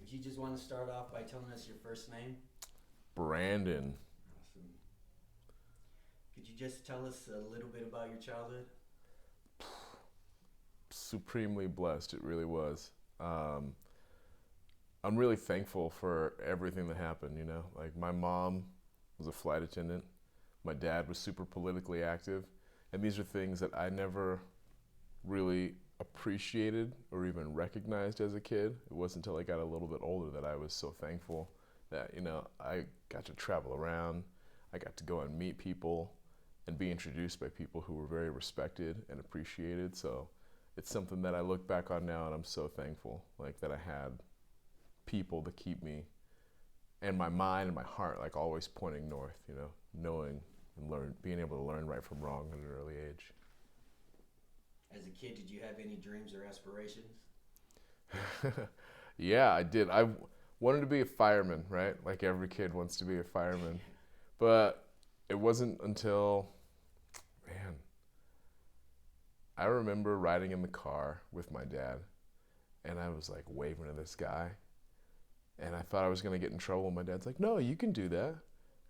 Did you just want to start off by telling us your first name? Brandon. Awesome. Could you just tell us a little bit about your childhood? Supremely blessed, it really was. Um, I'm really thankful for everything that happened, you know? Like, my mom was a flight attendant, my dad was super politically active, and these are things that I never really appreciated or even recognized as a kid. It wasn't until I got a little bit older that I was so thankful that, I got to travel around, I got to go and meet people and be introduced by people who were very respected and appreciated. So it's something that I look back on now and I'm so thankful like that I had people to keep me and my mind and my heart like always pointing north, knowing and being able to learn right from wrong at an early age. As a kid, did you have any dreams or aspirations? Yeah, I did. I wanted to be a fireman, right? Like every kid wants to be a fireman. Yeah. But it wasn't until, man, I remember riding in the car with my dad and I was like waving to this guy and I thought I was going to get in trouble. My dad's like, no, you can do that.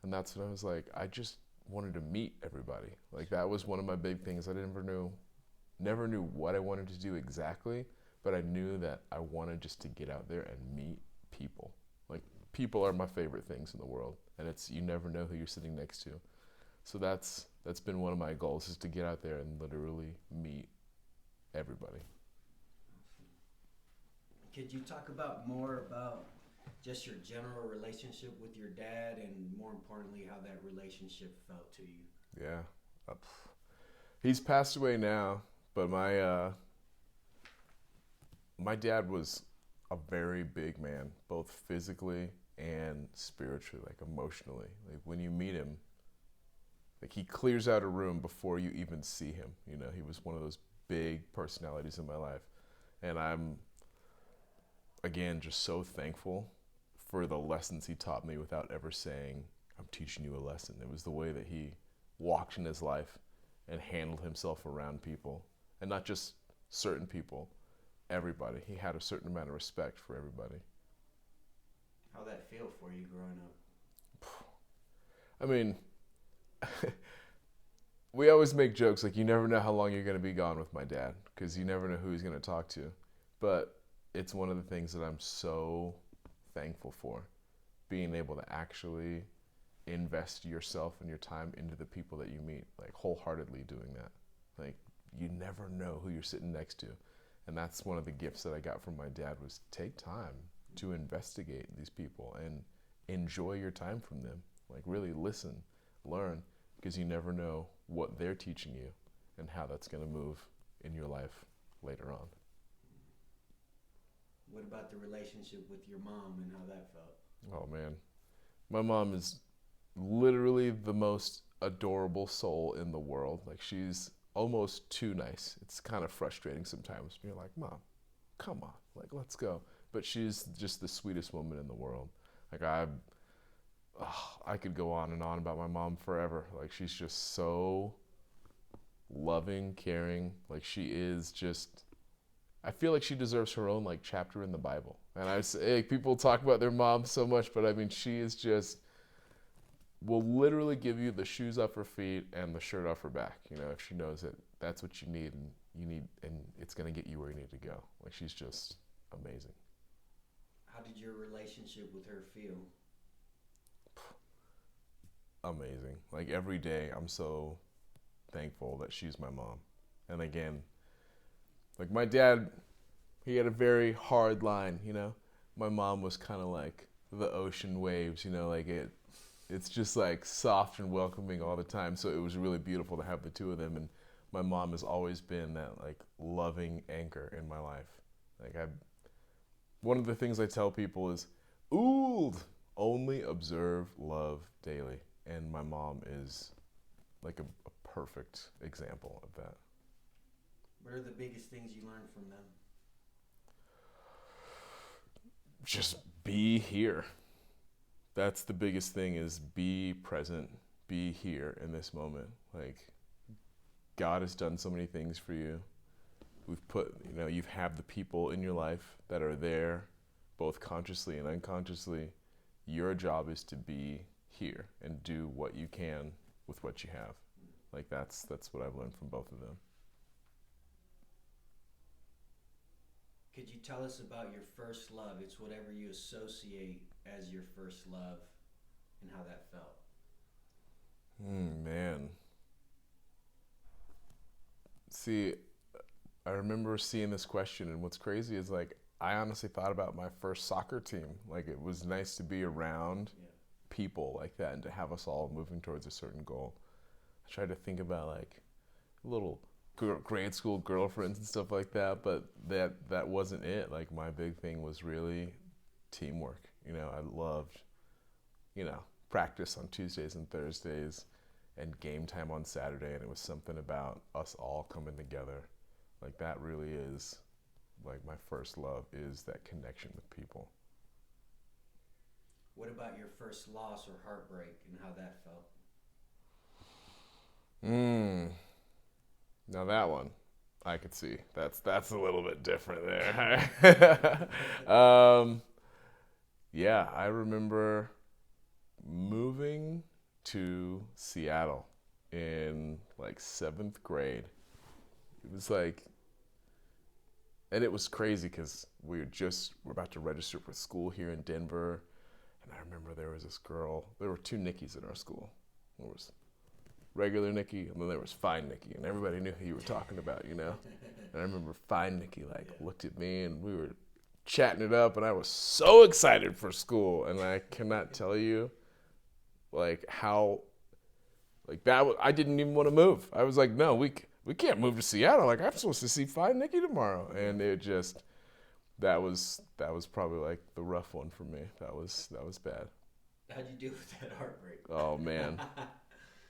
And that's when I was like, I just wanted to meet everybody. Like that was one of my big things. I never knew what I wanted to do exactly, but I knew that I wanted just to get out there and meet people. Like people are my favorite things in the world, and it's you never know who you're sitting next to. So that's been one of my goals is to get out there and literally meet everybody. Could you talk about more about just your general relationship with your dad and more importantly how that relationship felt to you? Yeah. Uh, He's passed away now, but my dad was a very big man, both physically and spiritually, like emotionally. Like when you meet him, like he clears out a room before you even see him. He was one of those big personalities in my life. And I'm again just so thankful for the lessons he taught me without ever saying, I'm teaching you a lesson. It was the way that he walked in his life and handled himself around people. And not just certain people, everybody. He had a certain amount of respect for everybody. How that feel for you growing up? I mean, we always make jokes like you never know how long you're going to be gone with my dad because you never know who he's going to talk to. But it's one of the things that I'm so thankful for, being able to actually invest yourself and your time into the people that you meet, like wholeheartedly doing that. Like you never know who you're sitting next to. And that's one of the gifts that I got from my dad was take time to investigate these people and enjoy your time from them. Like really listen, learn, because you never know what they're teaching you and how that's going to move in your life later on. What about the relationship with your mom and how that felt? Oh man, my mom is literally the most adorable soul in the world. Like she's almost too nice. It's kind of frustrating sometimes. You're like, Mom, come on, like let's go. But she's just the sweetest woman in the world. Like I could go on and on about my mom forever. Like she's just so loving, caring. Like she is just. I feel like she deserves her own like chapter in the Bible. And I say people talk about their mom so much, but I mean she is just will literally give you the shoes off her feet and the shirt off her back. If she knows that that's what you need, and it's gonna get you where you need to go. Like she's just amazing, How did your relationship with her feel? amazing. Like every day, I'm so thankful that she's my mom. And again, like my dad, he had a very hard line. My mom was kind of like the ocean waves. Like it's just like soft and welcoming all the time. So it was really beautiful to have the two of them. And my mom has always been that like loving anchor in my life. Like one of the things I tell people is, ooh, only observe love daily. And my mom is like a perfect example of that. What are the biggest things you learned from them? Just be here. That's the biggest thing is be present, be here in this moment. Like God has done so many things for you. You've had the people in your life that are there both consciously and unconsciously, your job is to be here and do what you can with what you have. Like that's what I've learned from both of them. Could you tell us about your first love? It's whatever you associate as your first love and how that felt. Man. See, I remember seeing this question, and what's crazy is like I honestly thought about my first soccer team. Like it was nice to be around people like that and to have us all moving towards a certain goal. I tried to think about like little grade school girlfriends and stuff like that, but that wasn't it. Like my big thing was really teamwork. I loved, practice on Tuesdays and Thursdays and game time on Saturday, and it was something about us all coming together. Like that really is like my first love, is that connection with people. What about your first loss or heartbreak and how that felt? Now that one I could see. That's a little bit different there. Yeah, I remember moving to Seattle in like 7th grade. It was like, and it was crazy because we're about to register for school here in Denver. And I remember there was this girl, there were 2 Nikkis in our school. There was regular Nikki, and then there was Fine Nikki, and everybody knew who you were talking about, And I remember Fine Nikki looked at me, and we were chatting it up, and I was so excited for school, and I cannot tell you like how like that was, I didn't even want to move. I was like, no, we can't move to Seattle. Like I'm supposed to see Fine Nikki tomorrow, and it just that was probably like the rough one for me. That was bad. How'd you do with that heartbreak? Oh man.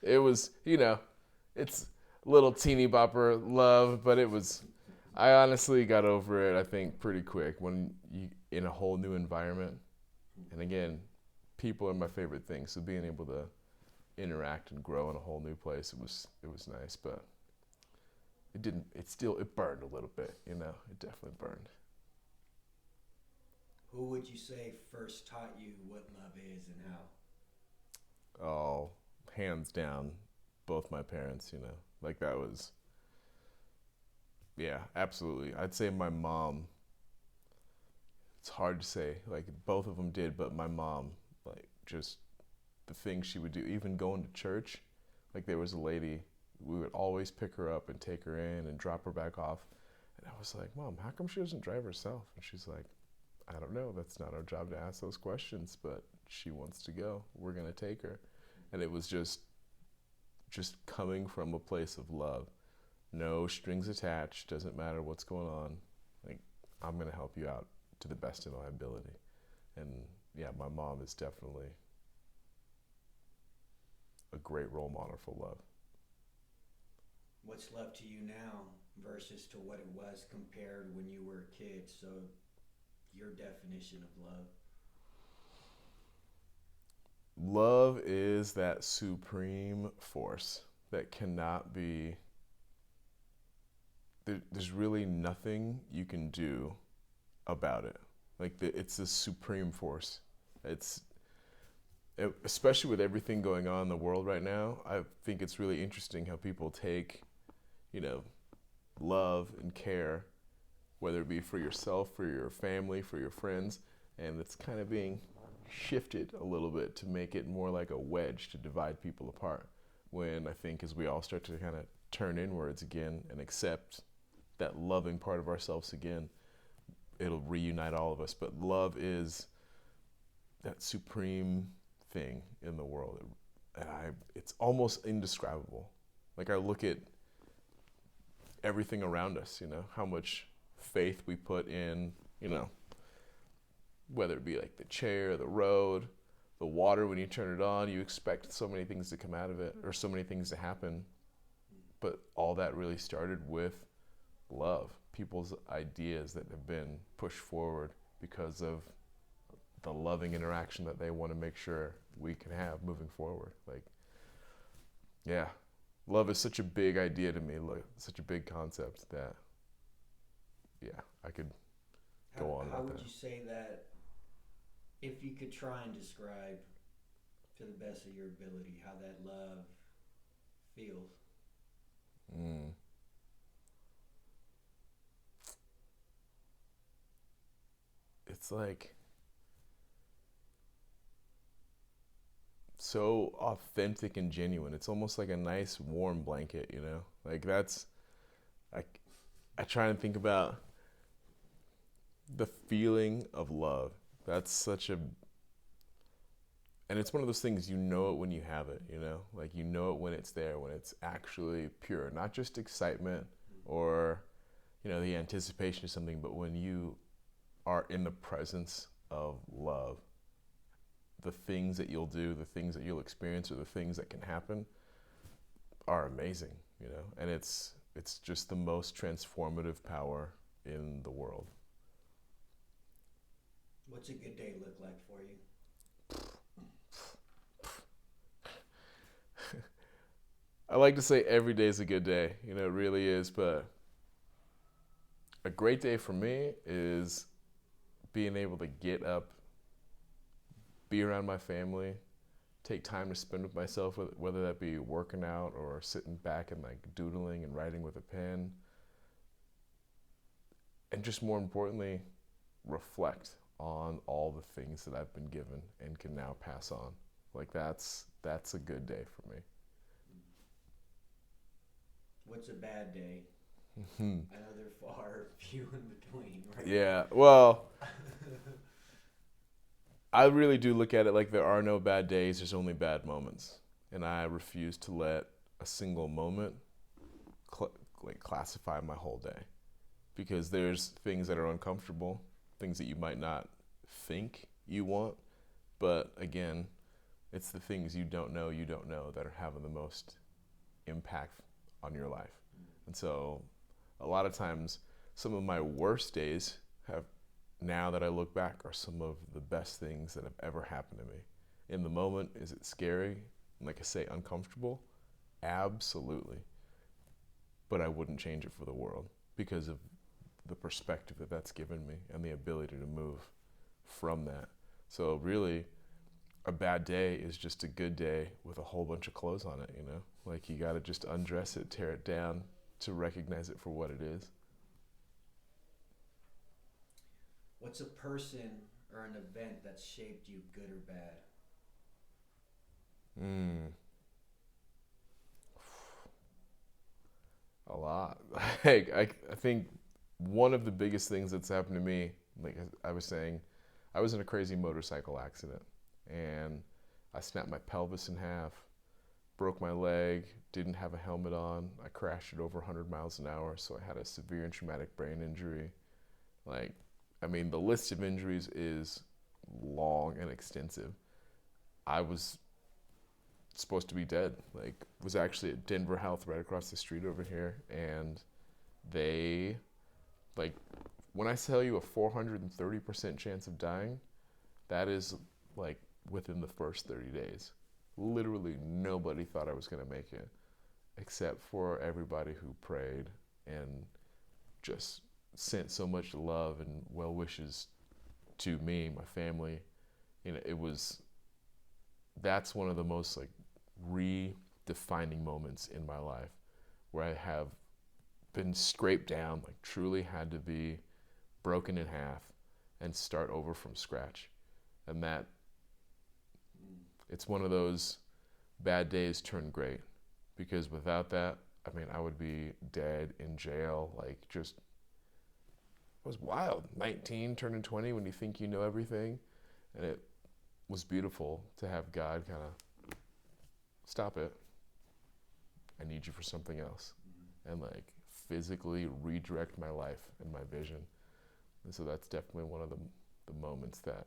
It was, it's little teeny bopper love, but I honestly got over it, I think, pretty quick when you in a whole new environment. And again, people are my favorite thing, so being able to interact and grow in a whole new place, it was nice, but it burned a little bit, it definitely burned. Who would you say first taught you what love is and how? Oh, hands down, both my parents, like that was, yeah, absolutely. I'd say my mom, it's hard to say, like both of them did, but my mom, like just the things she would do, even going to church, like there was a lady, we would always pick her up and take her in and drop her back off. And I was like, Mom, how come she doesn't drive herself? And she's like, I don't know, that's not our job to ask those questions, but she wants to go, we're gonna take her. And it was just coming from a place of love. No strings attached, doesn't matter what's going on. Like, I'm going to help you out to the best of my ability. And yeah, my mom is definitely a great role model for love. What's love to you now versus to what it was compared when you were a kid? So your definition of love. Love is that supreme force that cannot be, there's really nothing you can do about it. Like it's this supreme force. Especially with everything going on in the world right now, I think it's really interesting how people take, love and care, whether it be for yourself, for your family, for your friends, and it's kind of being shifted a little bit to make it more like a wedge to divide people apart, when I think as we all start to kind of turn inwards again and accept that loving part of ourselves again, it'll reunite all of us. But love is that supreme thing in the world, and it's almost indescribable. Like I look at everything around us, how much faith we put in, whether it be like the chair, the road, the water, when you turn it on, you expect so many things to come out of it or so many things to happen. But all that really started with love, people's ideas that have been pushed forward because of the loving interaction that they want to make sure we can have moving forward. Like, yeah, love is such a big idea to me, like such a big concept that, yeah, I could go on about that. How would you say that If you could try and describe to the best of your ability how that love feels. Mm. It's like so authentic and genuine. It's almost like a nice warm blanket, you know? Like that's I I try and think about the feeling of love. That's such a and it's one of those things you know it when you have it, you know? Like you know it when it's there, when it's actually pure, not just excitement or the anticipation of something, but when you are in the presence of love, the things that you'll do, the things that you'll experience, or the things that can happen are amazing, and it's just the most transformative power in the world. What's a good day look like for you? I like to say every day is a good day, it really is, but a great day for me is being able to get up, be around my family, take time to spend with myself, whether that be working out or sitting back and like doodling and writing with a pen, and just more importantly, reflect on all the things that I've been given and can now pass on. Like that's a good day for me. What's a bad day? I know they're far few in between, right? Yeah, well, I really do look at it like there are no bad days, there's only bad moments. And I refuse to let a single moment classify my whole day. Because there's things that are uncomfortable, things that you might not think you want. But again, it's the things you don't know that are having the most impact on your life. And so a lot of times, some of my worst days have, now that I look back, are some of the best things that have ever happened to me. In the moment, is it scary? Like I say, uncomfortable? Absolutely. But I wouldn't change it for the world because of the perspective that that's given me and the ability to move from that. So really, a bad day is just a good day with a whole bunch of clothes on it, Like you got to just undress it, tear it down to recognize it for what it is. What's a person or an event that shaped you, good or bad? A lot. Like I think one of the biggest things that's happened to me, like I was saying, I was in a crazy motorcycle accident and I snapped my pelvis in half, broke my leg, didn't have a helmet on. I crashed at over 100 miles an hour, so I had a severe and traumatic brain injury. Like, I mean, the list of injuries is long and extensive. I was supposed to be dead. Like, was actually at Denver Health right across the street over here, and they, like, when I tell you a 430% chance of dying, that is like within the first 30 days. Literally nobody thought I was going to make it, except for everybody who prayed and just sent so much love and well wishes to me, my family. That's one of the most like redefining moments in my life where I have been scraped down, like truly had to be broken in half and start over from scratch. And that it's one of those bad days turned great, because without that, I mean, I would be dead in jail. Like, just, it was wild. 19 turning 20 when you think you know everything. And it was beautiful to have God kind of stop it. I need you for something else. And like physically redirect my life and my vision. And so that's definitely one of the moments that,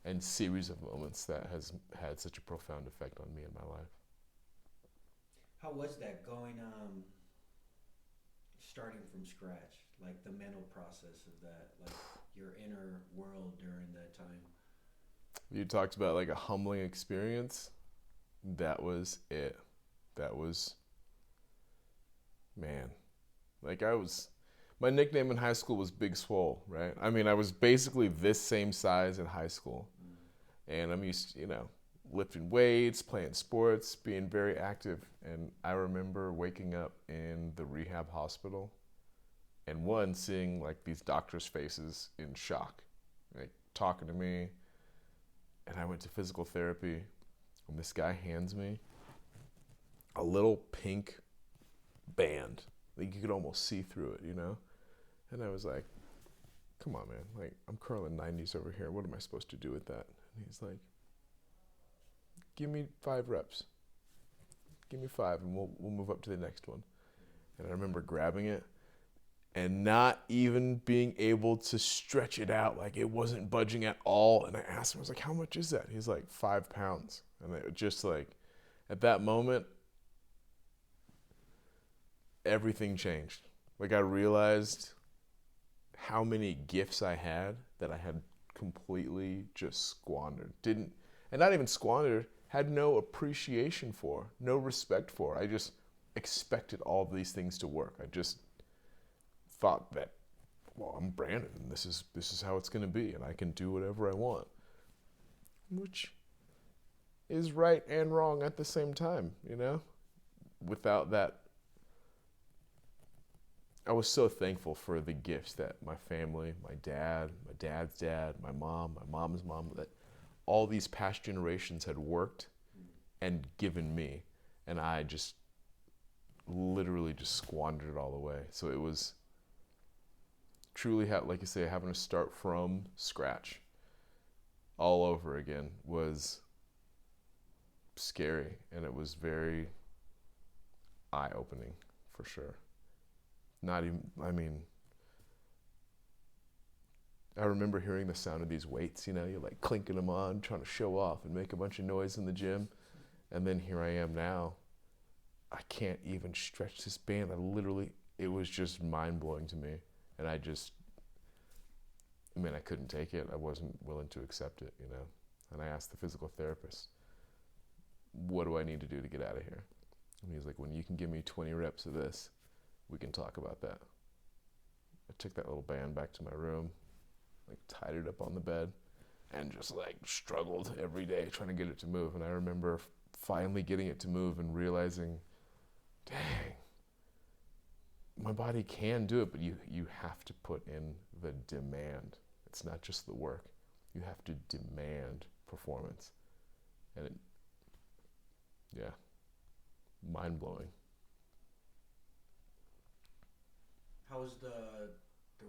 and series of moments that has had such a profound effect on me in my life. How was that going, starting from scratch? Like the mental process of that, like your inner world during that time? You talked about like a humbling experience. That was it. That was, man, like I was, My nickname in high school was Big Swole, right? I mean, I was basically this same size in high school. And I'm used to, lifting weights, playing sports, being very active. And I remember waking up in the rehab hospital and seeing like these doctors' faces in shock, like talking to me. And I went to physical therapy, and this guy hands me a little pink band. Like you could almost see through it, And I was like, come on, man. Like, I'm curling 90s over here. What am I supposed to do with that? And he's like, give me 5 reps. Give me 5, and we'll move up to the next one. And I remember grabbing it and not even being able to stretch it out. Like, it wasn't budging at all. And I asked him, I was like, how much is that? He's like, 5 pounds. And it just like, at that moment, everything changed. Like, I realized how many gifts I had that I had completely just squandered. And not even squandered, had no appreciation for, no respect for. I just expected all of these things to work. I just thought that, well, I'm Brandon, and this is how it's going to be, and I can do whatever I want, which is right and wrong at the same time, Without that, I was so thankful for the gifts that my family, my dad's dad, my mom's mom, that all these past generations had worked and given me. And I just literally just squandered it all away. So it was truly, like you say, having to start from scratch all over again was scary. And it was very eye-opening, for sure. I remember hearing the sound of these weights, you're like clinking them on, trying to show off and make a bunch of noise in the gym. And then here I am now. I can't even stretch this band. It was just mind-blowing to me. And I couldn't take it. I wasn't willing to accept it, And I asked the physical therapist, what do I need to do to get out of here? And he's like, when you can give me 20 reps of this, we can talk about that. I took that little band back to my room, like tied it up on the bed, and just like struggled every day trying to get it to move. And I remember finally getting it to move and realizing, dang, my body can do it, but you have to put in the demand. It's not just the work. You have to demand performance. And mind-blowing. How was the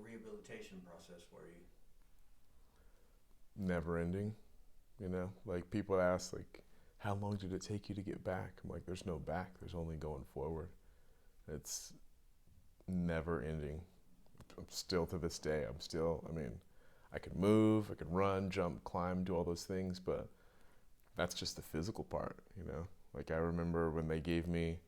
rehabilitation process for you? Never ending, Like people ask, like, how long did it take you to get back? I'm like, there's no back. There's only going forward. It's never ending. I'm still to this day. I could move, I could run, jump, climb, do all those things, but that's just the physical part, Like I remember when they gave me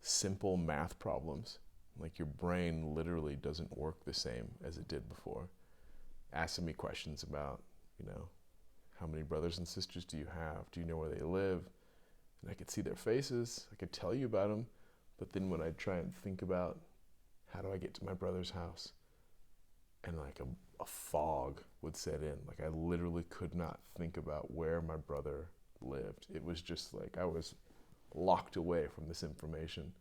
simple math problems. Like your brain literally doesn't work the same as it did before. Asking me questions about, how many brothers and sisters do you have? Do you know where they live? And I could see their faces. I could tell you about them. But then when I try and think about how do I get to my brother's house? And like a fog would set in. Like I literally could not think about where my brother lived. It was just like I was locked away from this information.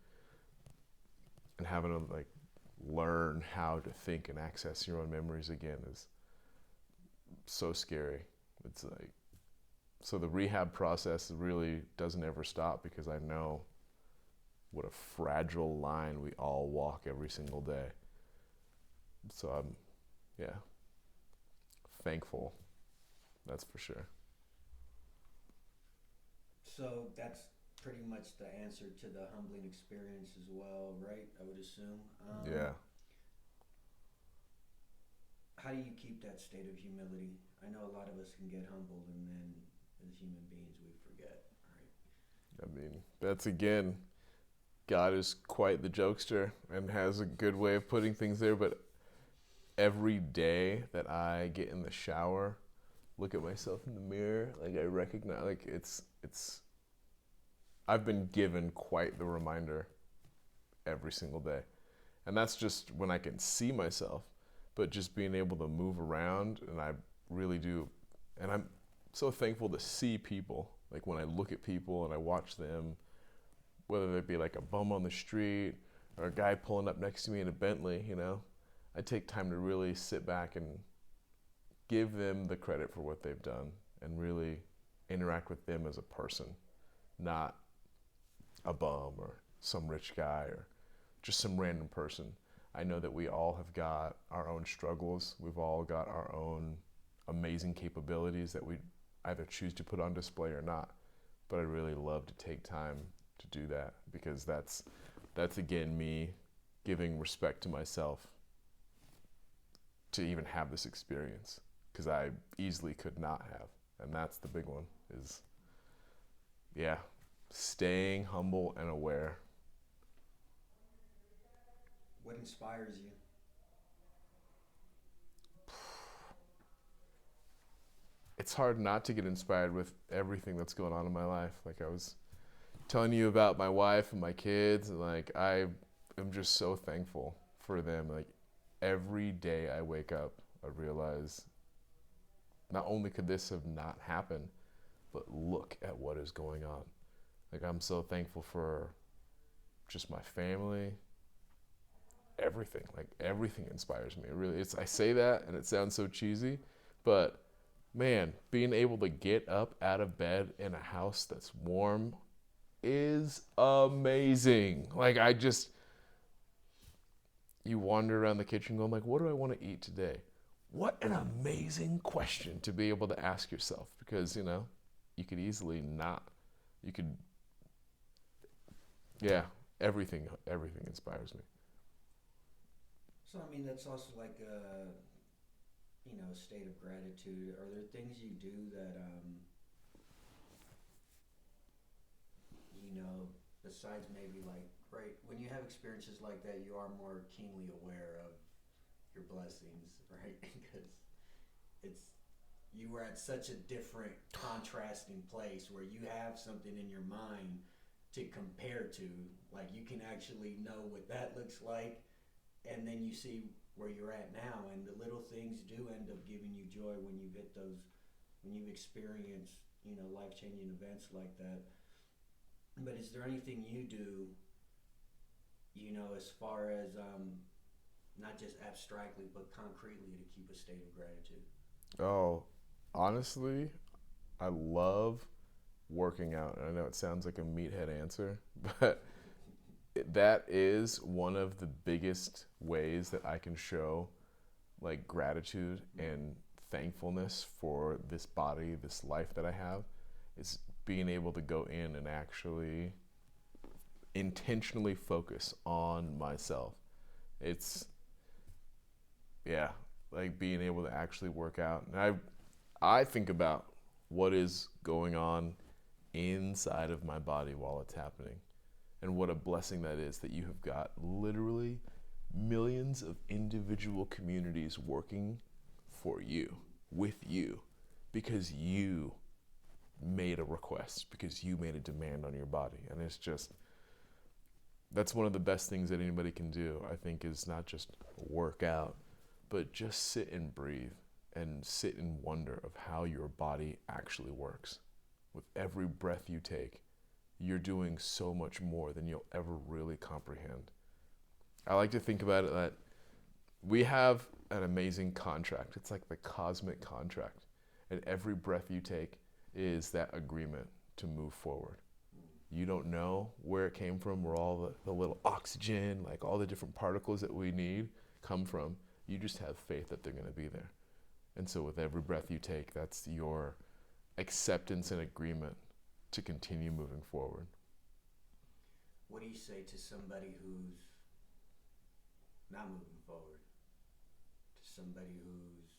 And having to like learn how to think and access your own memories again is so scary. It's like, so the rehab process really doesn't ever stop because I know what a fragile line we all walk every single day. So I'm, thankful. That's for sure. So that's pretty much the answer to the humbling experience as well, right? I would assume. Yeah. How do you keep that state of humility? I know a lot of us can get humbled, and then as human beings we forget, right? That's again, God is quite the jokester and has a good way of putting things there, but every day that I get in the shower, look at myself in the mirror, like I recognize, like it's I've been given quite the reminder every single day. And that's just when I can see myself, but just being able to move around, and I really do. And I'm so thankful to see people. Like when I look at people and I watch them, whether it be like a bum on the street or a guy pulling up next to me in a Bentley, I take time to really sit back and give them the credit for what they've done and really interact with them as a person, not a bum or some rich guy or just some random person. I know that we all have got our own struggles. We've all got our own amazing capabilities that we either choose to put on display or not. But I really love to take time to do that, because that's again me giving respect to myself to even have this experience, because I easily could not have. And that's the big one, is staying humble and aware. What inspires you? It's hard not to get inspired with everything that's going on in my life. Like I was telling you about my wife and my kids, and like I am just so thankful for them. Like every day I wake up, I realize not only could this have not happened, but look at what is going on. Like I'm so thankful for just my family, everything. Like everything inspires me. It really, I say that and it sounds so cheesy, but man, being able to get up out of bed in a house that's warm is amazing. Like you wander around the kitchen going like, what do I want to eat today? What an amazing question to be able to ask yourself, because, you could easily not. You could, everything inspires me. So I mean, that's also like a state of gratitude. Are there things you do that besides maybe like, right, when you have experiences like that, you are more keenly aware of your blessings, right? Because it's you were at such a different contrasting place where you have something in your mind to compare to. Like you can actually know what that looks like, and then you see where you're at now, and the little things do end up giving you joy when you hit those, when you've experienced life-changing events like that. But is there anything you do, as far as not just abstractly but concretely, to keep a state of gratitude? Oh, honestly, I love working out. And I know it sounds like a meathead answer, but that is one of the biggest ways that I can show like gratitude and thankfulness for this body, this life that I have, is being able to go in and actually intentionally focus on myself. It's like being able to actually work out. And I think about what is going on inside of my body while it's happening, and what a blessing that is, that you have got literally millions of individual communities working for you, with you, because you made a request, because you made a demand on your body. And it's just, that's one of the best things that anybody can do, I think, is not just work out, but just sit and breathe and sit in wonder of how your body actually works. With every breath you take, you're doing so much more than you'll ever really comprehend. I like to think about it that we have an amazing contract. It's like the cosmic contract. And every breath you take is that agreement to move forward. You don't know where it came from, where all the little oxygen, like all the different particles that we need come from. You just have faith that they're going to be there. And so with every breath you take, that's your acceptance and agreement to continue moving forward. What do you say to somebody who's not moving forward? To somebody who's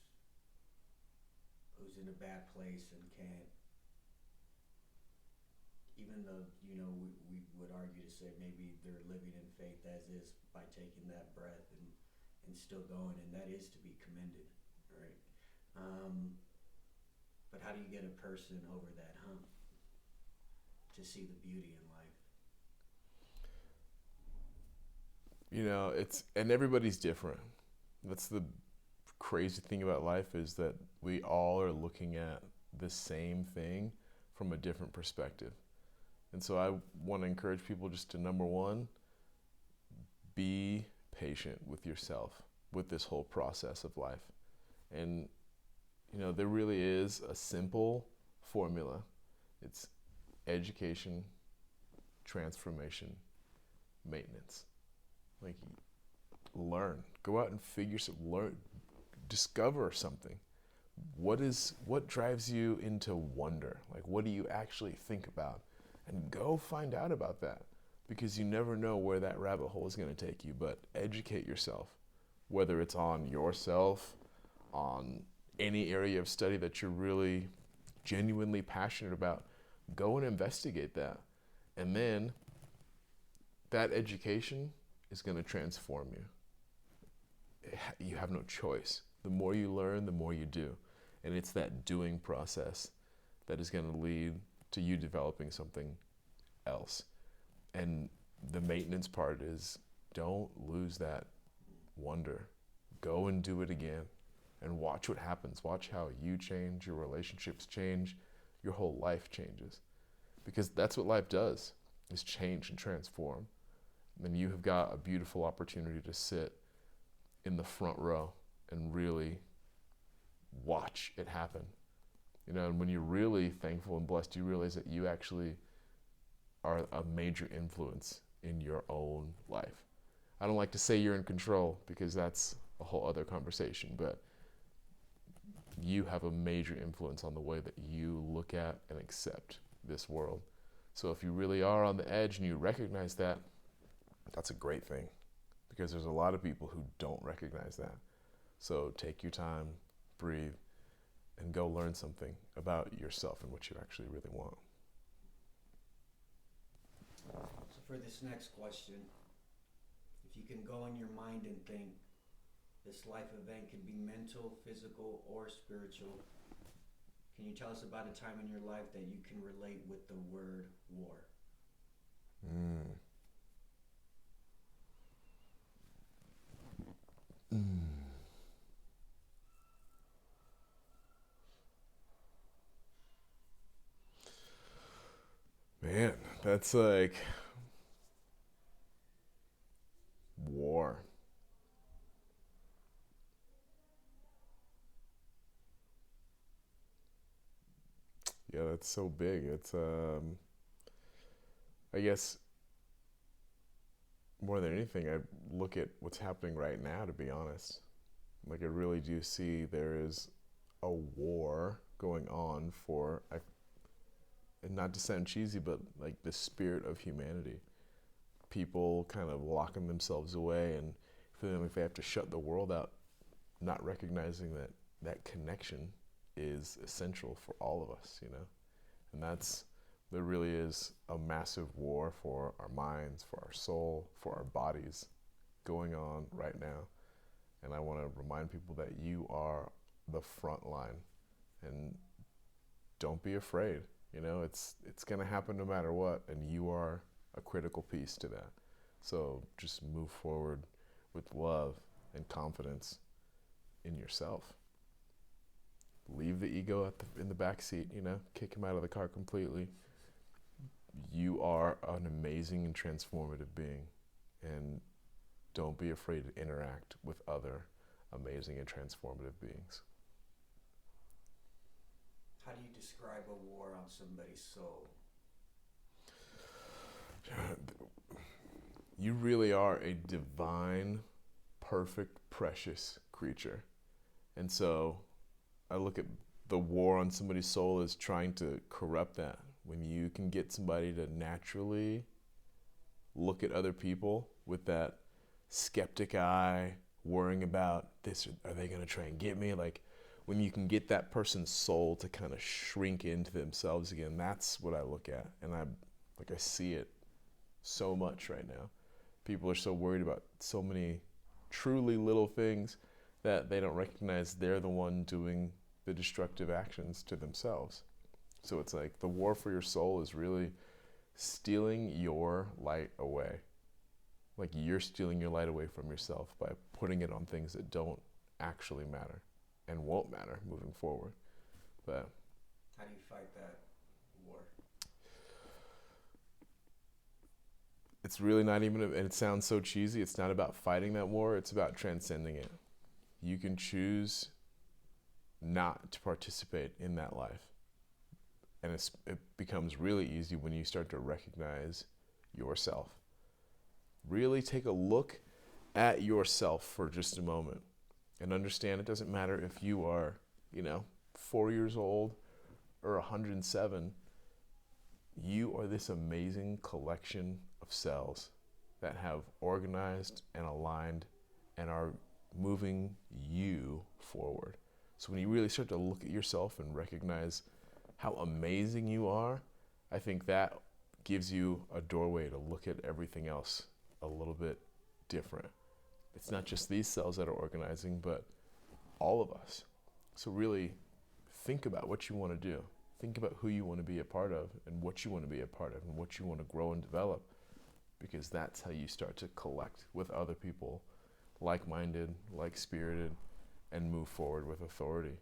in a bad place and can't, even though we would argue to say maybe they're living in faith as is by taking that breath and still going, and that is to be commended, right? But how do you get a person over that hump to see the beauty in life? and everybody's different. That's the crazy thing about life, is that we all are looking at the same thing from a different perspective. And so I want to encourage people just to, number one, be patient with yourself with this whole process of life. And, there really is a simple formula. It's education, transformation, maintenance. Like, learn, go out and learn, discover something. What drives you into wonder? Like, what do you actually think about? And go find out about that, because you never know where that rabbit hole is going to take you. But educate yourself, whether it's on yourself, on any area of study that you're really genuinely passionate about. Go and investigate that. And then that education is going to transform you. You have no choice. The more you learn, the more you do. And it's that doing process that is going to lead to you developing something else. And the maintenance part is, don't lose that wonder. Go and do it again and watch what happens. Watch how you change, your relationships change, your whole life changes. Because that's what life does, is change and transform. And you have got a beautiful opportunity to sit in the front row and really watch it happen. And when you're really thankful and blessed, you realize that you actually are a major influence in your own life. I don't like to say you're in control, because that's a whole other conversation, but you have a major influence on the way that you look at and accept this world. So if you really are on the edge and you recognize that, that's a great thing, because there's a lot of people who don't recognize that. So take your time, breathe, and go learn something about yourself and what you actually really want. So for this next question, if you can go in your mind and think, this life event could be mental, physical, or spiritual, can you tell us about a time in your life that you can relate with the word war? Man, that's like war. Yeah, that's so big. It's I guess more than anything, I look at what's happening right now, to be honest. Like, I really do see there is a war going on for, and not to sound cheesy, but like the spirit of humanity. People kind of locking themselves away and feeling like they have to shut the world out, not recognizing that that connection is essential for all of us, And there really is a massive war for our minds, for our soul, for our bodies going on right now. And I want to remind people that you are the front line, and don't be afraid. It's going to happen no matter what, and you are a critical piece to that. So just move forward with love and confidence in yourself. Leave the ego in the back seat, kick him out of the car completely. You are an amazing and transformative being, and don't be afraid to interact with other amazing and transformative beings. How do you describe a war on somebody's soul? You really are a divine, perfect, precious creature. And so I look at the war on somebody's soul as trying to corrupt that. When you can get somebody to naturally look at other people with that skeptic eye, worrying about this, are they going to try and get me? Like, when you can get that person's soul to kind of shrink into themselves again, that's what I look at. And I see it so much right now. People are so worried about so many truly little things that they don't recognize they're the one doing the destructive actions to themselves. So it's like the war for your soul is really stealing your light away. Like you're stealing your light away from yourself by putting it on things that don't actually matter and won't matter moving forward. But how do you fight that war? it's really not even, and it sounds so cheesy, it's not about fighting that war, it's about transcending it. You can choose not to participate in that life. And it becomes really easy when you start to recognize yourself. Really take a look at yourself for just a moment and understand it doesn't matter if you are, 4 years old or 107. You are this amazing collection of cells that have organized and aligned and are moving you forward. So when you really start to look at yourself and recognize how amazing you are, I think that gives you a doorway to look at everything else a little bit different. It's not just these cells that are organizing, but all of us. So really think about what you want to do. Think about who you want to be a part of and what you want to be a part of and what you want to grow and develop, because that's how you start to collect with other people, like-minded, like-spirited, and move forward with authority.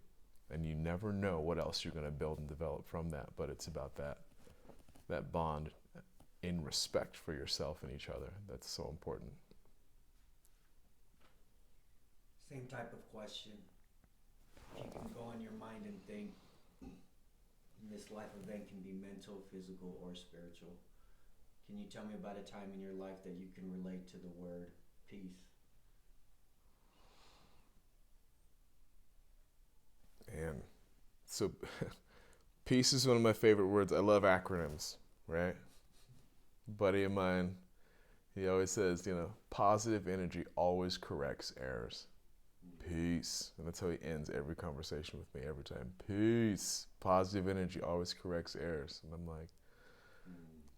And you never know what else you're going to build and develop from that, but it's about that bond in respect for yourself and each other. That's so important. Same type of question. If you can go in your mind and think, this life event can be mental, physical, or spiritual. Can you tell me about a time in your life that you can relate to the word peace? And so peace is one of my favorite words. I love acronyms, right? A buddy of mine, he always says, positive energy always corrects errors. Peace. And that's how he ends every conversation with me every time. Peace. Positive energy always corrects errors. And I'm like,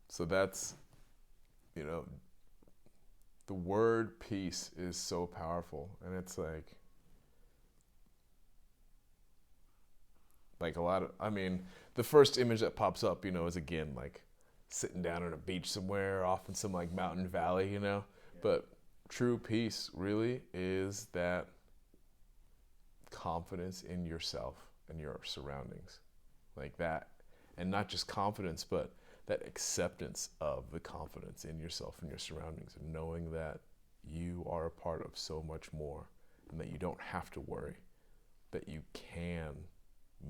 so that's, the word peace is so powerful. And it's like a lot of, the first image that pops up, is again, like sitting down on a beach somewhere, off in some like mountain valley, Yeah. But true peace really is that confidence in yourself and your surroundings, like that. And not just confidence, but that acceptance of the confidence in yourself and your surroundings, and knowing that you are a part of so much more, and that you don't have to worry, that you can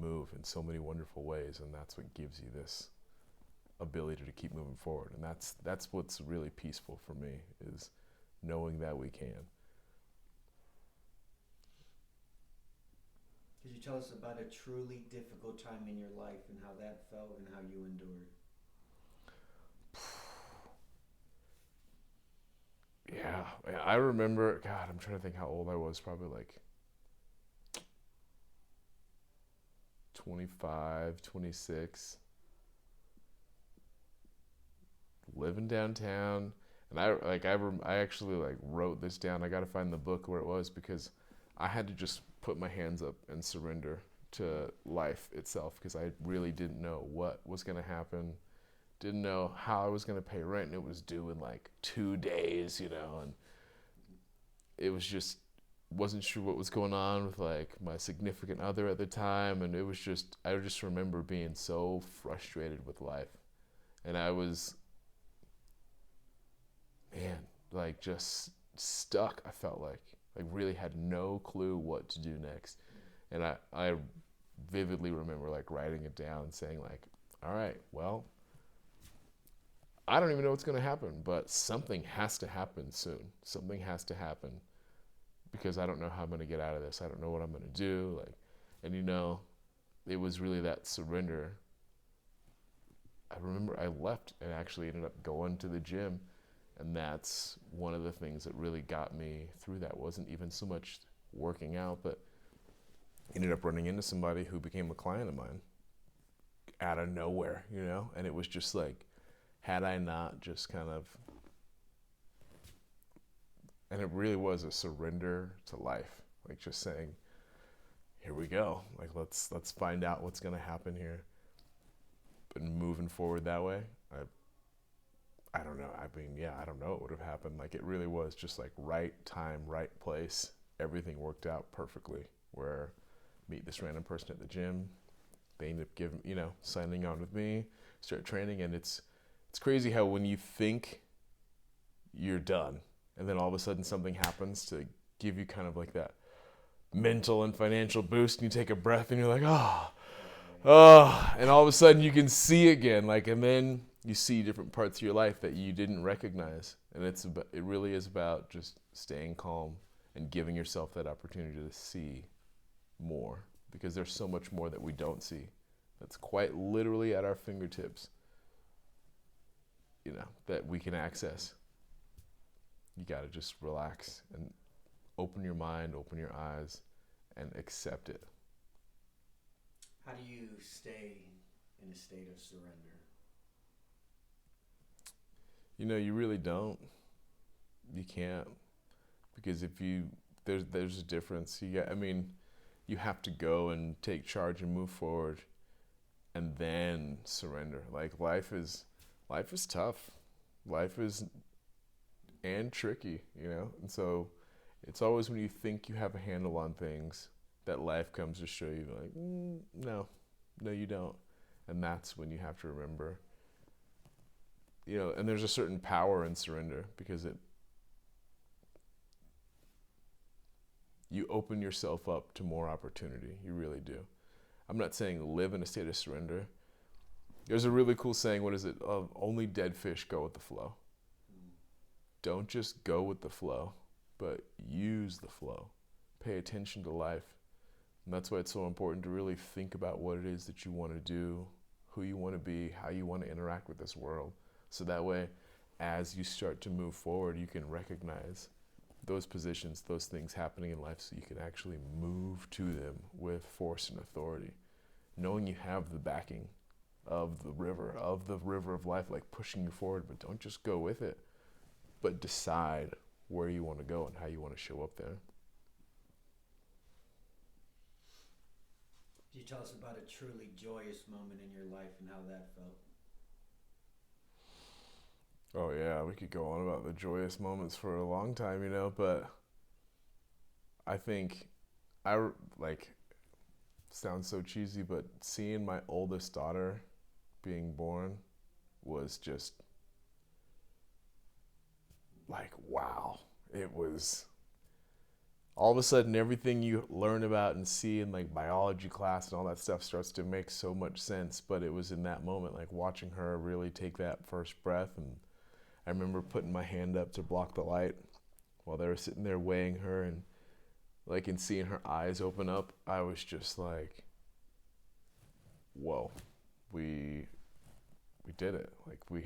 move in so many wonderful ways. And that's what gives you this ability to keep moving forward. And that's what's really peaceful for me, is knowing that we can. Could you tell us about a truly difficult time in your life and how that felt and how you endured? Yeah, I remember, God, I'm trying to think how old I was, probably like 25, 26, living downtown. And I actually like wrote this down. I got to find the book where it was, because I had to just put my hands up and surrender to life itself, because I really didn't know what was going to happen. Didn't know how I was going to pay rent, and it was due in like 2 days, and it was just, wasn't sure what was going on with like my significant other at the time. And it was just, I just remember being so frustrated with life. And I was, like just stuck. I felt like really had no clue what to do next. And I vividly remember like writing it down and saying like, all right, well, I don't even know what's going to happen, but something has to happen soon. Something has to happen, because I don't know how I'm going to get out of this. I don't know what I'm going to do. And it was really that surrender. I remember I left and actually ended up going to the gym. And that's one of the things that really got me through that. Wasn't even so much working out, but ended up running into somebody who became a client of mine out of nowhere, and it was just like, had I not just kind of, and it really was a surrender to life, like just saying, here we go, like let's find out what's going to happen here, and moving forward that way, I don't know. I mean, yeah, I don't know what would have happened. Like, it really was just like right time, right place. Everything worked out perfectly. Where meet this random person at the gym, they end up giving, signing on with me, start training, and it's crazy how when you think you're done, and then all of a sudden something happens to give you kind of like that mental and financial boost, and you take a breath, and you're like, and all of a sudden you can see again, like, and then you see different parts of your life that you didn't recognize, and it really is about just staying calm and giving yourself that opportunity to see more, because there's so much more that we don't see that's quite literally at our fingertips, that we can access. You got to just relax and open your mind, open your eyes, and accept it. How do you stay in a state of surrender? You really don't. You can't, because there's a difference. You have to go and take charge and move forward, and then surrender. Like, life is tough. Life is and tricky, and so it's always when you think you have a handle on things that life comes to show you, like, no, you don't. And that's when you have to remember, and there's a certain power in surrender, because you open yourself up to more opportunity. You really do. I'm not saying live in a state of surrender. There's a really cool saying, what is it? Only dead fish go with the flow. Don't just go with the flow, but use the flow. Pay attention to life. And that's why it's so important to really think about what it is that you want to do, who you want to be, how you want to interact with this world. So that way, as you start to move forward, you can recognize those positions, those things happening in life, so you can actually move to them with force and authority, knowing you have the backing of the river of life, like pushing you forward. But don't just go with it, but decide where you want to go and how you want to show up there. Could you tell us about a truly joyous moment in your life and how that felt? Oh yeah, we could go on about the joyous moments for a long time, but I think sounds so cheesy, but seeing my oldest daughter being born was just like, wow. It was all of a sudden everything you learn about and see in like biology class and all that stuff starts to make so much sense. But it was in that moment, like watching her really take that first breath, and I remember putting my hand up to block the light while they were sitting there weighing her, and and seeing her eyes open up, I was just like, whoa, we did it. Like, we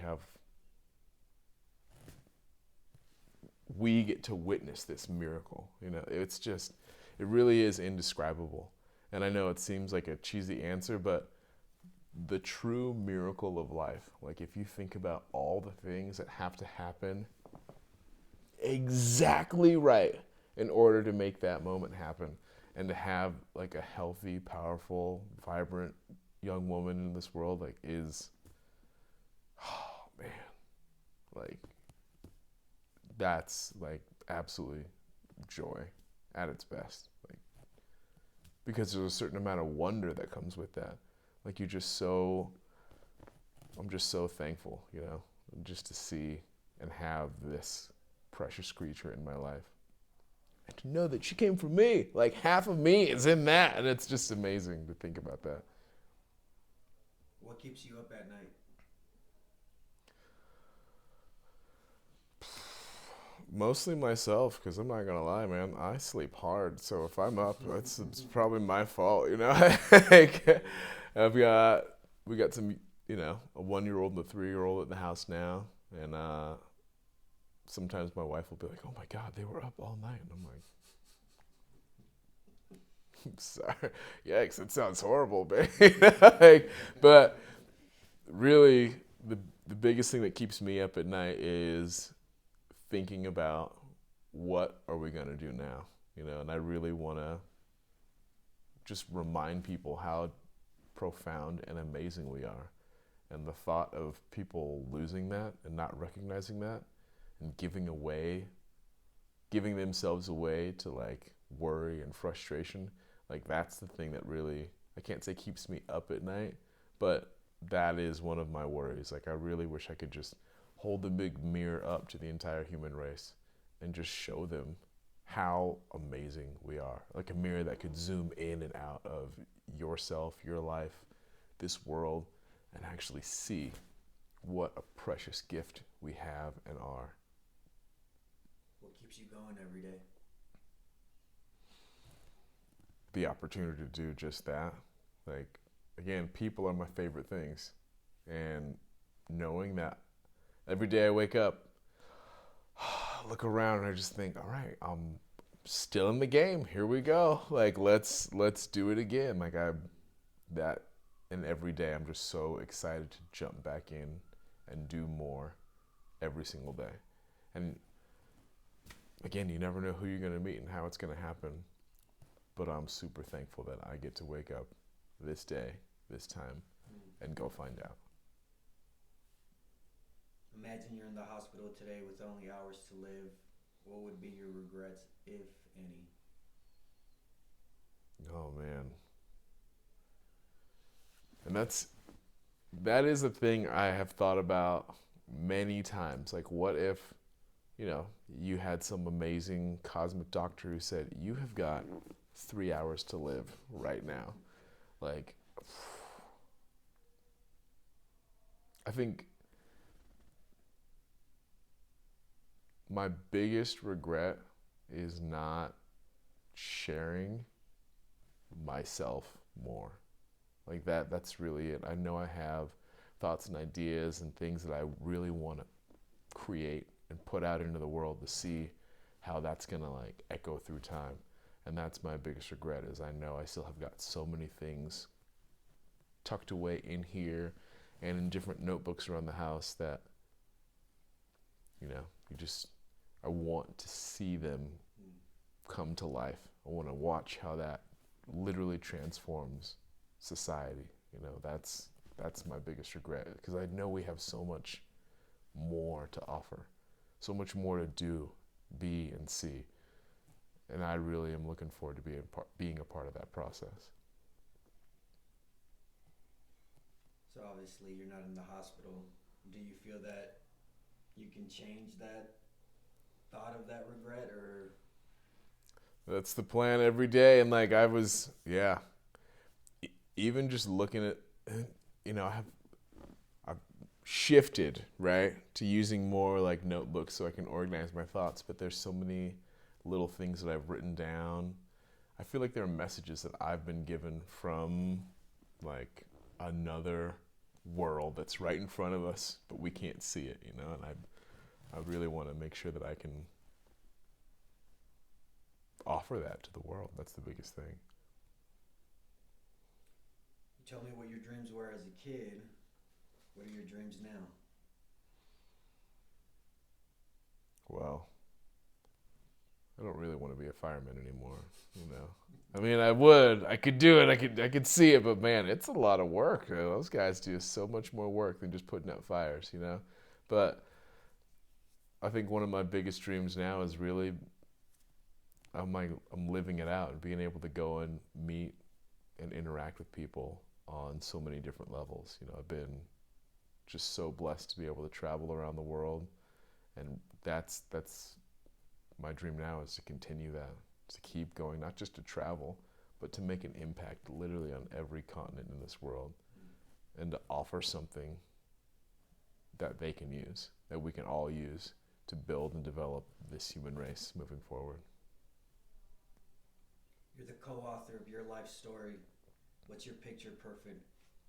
get to witness this miracle. It's just, it really is indescribable. And I know it seems like a cheesy answer, but the true miracle of life, like if you think about all the things that have to happen exactly right in order to make that moment happen, and to have like a healthy, powerful, vibrant young woman in this world, like, is, oh man, like, that's like absolutely joy at its best. Like, because there's a certain amount of wonder that comes with that. Like, I'm just so thankful, just to see and have this precious creature in my life. And to know that she came from me, like half of me is in that, and it's just amazing to think about that. What keeps you up at night? Mostly myself, because I'm not gonna lie, man, I sleep hard. So if I'm up, it's probably my fault, Like, we got some, a 1-year-old and a 3-year-old at the house now, and sometimes my wife will be like, "Oh my God, they were up all night," and I'm like, "I'm sorry, yikes, it sounds horrible, babe." But really, the biggest thing that keeps me up at night is thinking about what are we going to do now, and I really want to just remind people how profound and amazing we are, And the thought of people losing that and not recognizing that and giving themselves away to like worry and frustration, like that's the thing that really, I can't say keeps me up at night, but that is one of my worries. Like I really wish I could just hold the big mirror up to the entire human race and just show them how amazing we are. Like a mirror that could zoom in and out of yourself, your life, this world, and actually see what a precious gift we have and are. What keeps you going every day? The opportunity to do just that. Like, again, people are my favorite things. And knowing that every day I wake up, look around and I just think, all right, I'm still in the game. Here we go. Like, let's do it again. Like and every day I'm just so excited to jump back in and do more every single day. And again, you never know who you're going to meet and how it's going to happen. But I'm super thankful that I get to wake up this day, this time, and go find out. Imagine you're in the hospital today with only hours to live. What would be your regrets, if any? Oh, man. And that is a thing I have thought about many times. Like, what if, you had some amazing cosmic doctor who said, you have got 3 hours to live right now. Like, I think my biggest regret is not sharing myself more. Like that's really it. I know I have thoughts and ideas and things that I really want to create and put out into the world to see how that's going to like echo through time. And that's my biggest regret, is I know I still have got so many things tucked away in here and in different notebooks around the house that, I want to see them come to life. I want to watch how that literally transforms society. That's my biggest regret, because I know we have so much more to offer, so much more to do, be, and see. And I really am looking forward to being a part of that process. So obviously you're not in the hospital. Do you feel that you can change that thought of that regret, or? That's the plan every day. And like even just looking at, I've shifted, right, to using more like notebooks so I can organize my thoughts. But there's so many little things that I've written down. I feel like there are messages that I've been given from like another world that's right in front of us, but we can't see it, and I really want to make sure that I can offer that to the world. That's the biggest thing. You told me what your dreams were as a kid. What are your dreams now? Well, I don't really want to be a fireman anymore, I mean, I could do it, I could see it, but man, it's a lot of work. Those guys do so much more work than just putting out fires, But I think one of my biggest dreams now is really, I'm living it out and being able to go and meet and interact with people on so many different levels. I've been just so blessed to be able to travel around the world, and that's my dream now, is to continue that, to keep going, not just to travel, but to make an impact literally on every continent in this world, and to offer something that they can use, that we can all use to build and develop this human race moving forward. You're the co-author of your life story. What's your picture perfect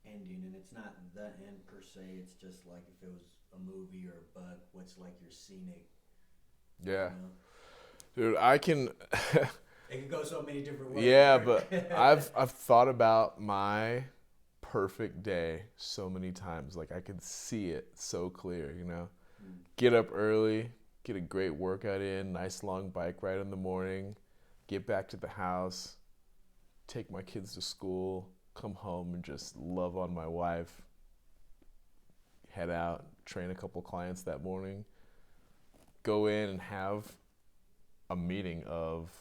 ending? And it's not the end per se, it's just like if it was a movie or a book, what's like your scenic? Yeah. Dude, I can it can go so many different ways. Yeah, but I've thought about my perfect day so many times. Like I could see it so clear, Get up early, get a great workout in, nice long bike ride in the morning, get back to the house, take my kids to school, come home and just love on my wife, head out, train a couple clients that morning, go in and have a meeting of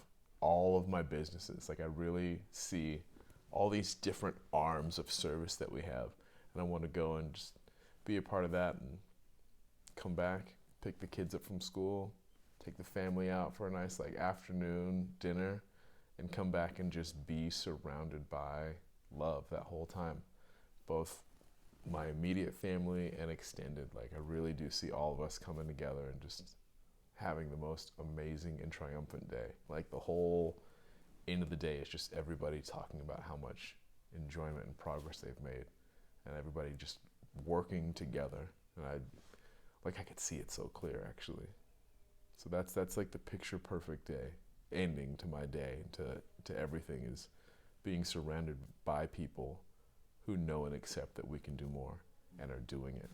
all of my businesses. Like I really see all these different arms of service that we have, and I want to go and just be a part of that and come back, pick the kids up from school, take the family out for a nice like afternoon dinner, and come back and just be surrounded by love that whole time, both my immediate family and extended. Like I really do see all of us coming together and just having the most amazing and triumphant day. Like the whole end of the day is just everybody talking about how much enjoyment and progress they've made, and everybody just working together. And I could see it so clear actually. So that's like the picture perfect day, ending to my day, to everything, is being surrounded by people who know and accept that we can do more and are doing it.